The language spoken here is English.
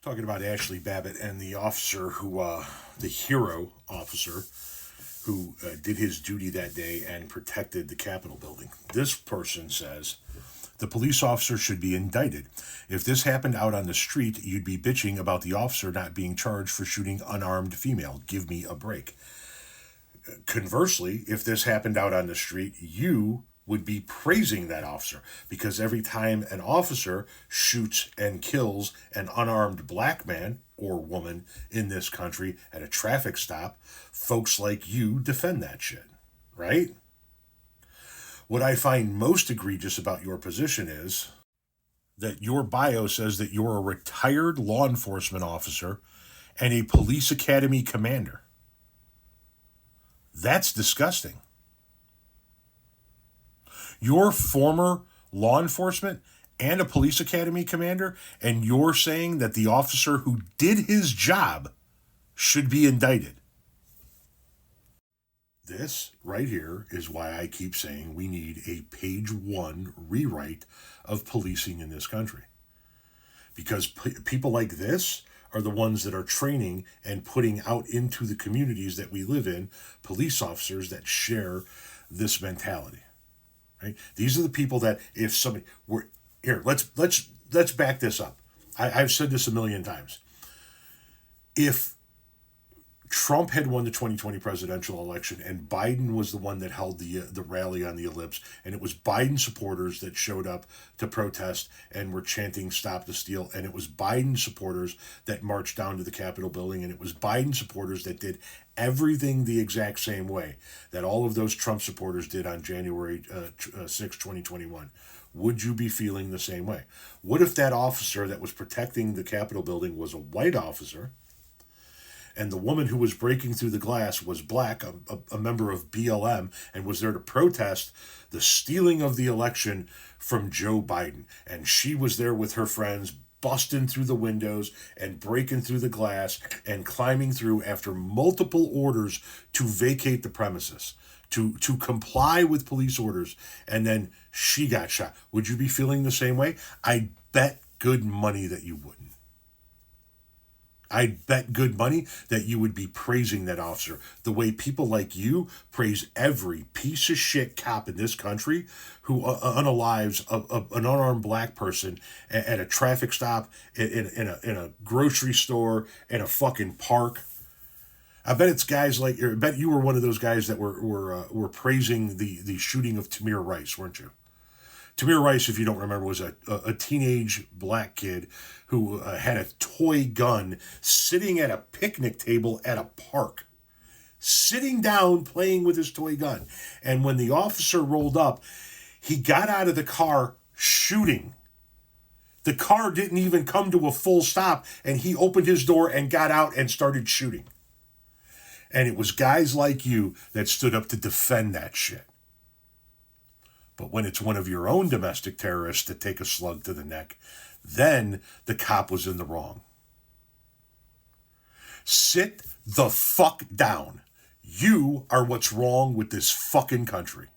Talking about Ashley Babbitt and the officer the hero officer who did his duty that day and protected the Capitol building. This person says, the police officer should be indicted. If this happened out on the street, you'd be bitching about the officer not being charged for shooting unarmed female. Give me a break. Conversely, if this happened out on the street, you would be praising that officer, because every time an officer shoots and kills an unarmed black man or woman in this country at a traffic stop, folks like you defend that shit, right? What I find most egregious about your position is that your bio says that you're a retired law enforcement officer and a police academy commander. That's disgusting. You're former law enforcement and a police academy commander, and you're saying that the officer who did his job should be indicted. This right here is why I keep saying we need a page 1 rewrite of policing in this country. Because people like this are the ones that are training and putting out into the communities that we live in police officers that share this mentality. Right? These are the people that if somebody were here, let's back this up. I've said this a million times. If Trump had won the 2020 presidential election and Biden was the one that held the rally on the ellipse, and it was Biden supporters that showed up to protest and were chanting "Stop the Steal," and it was Biden supporters that marched down to the Capitol building, and it was Biden supporters that did everything the exact same way that all of those Trump supporters did on January 6, 2021. Would you be feeling the same way? What if that officer that was protecting the Capitol building was a white officer, and the woman who was breaking through the glass was black, a member of BLM, and was there to protest the stealing of the election from Joe Biden? And she was there with her friends, busting through the windows and breaking through the glass and climbing through after multiple orders to vacate the premises, to comply with police orders, and then she got shot. Would you be feeling the same way? I bet good money that you wouldn't. I bet good money that you would be praising that officer the way people like you praise every piece of shit cop in this country who unalives an unarmed black person at a traffic stop, in a grocery store, in a fucking park. I bet it's guys like, I bet you were one of those guys that were praising the shooting of Tamir Rice, weren't you? Tamir Rice, if you don't remember, was a teenage black kid who had a toy gun sitting at a picnic table at a park, sitting down playing with his toy gun. And when the officer rolled up, he got out of the car shooting. The car didn't even come to a full stop, and he opened his door and got out and started shooting. And it was guys like you that stood up to defend that shit. But when it's one of your own domestic terrorists that take a slug to the neck, then the cop was in the wrong. Sit the fuck down. You are what's wrong with this fucking country.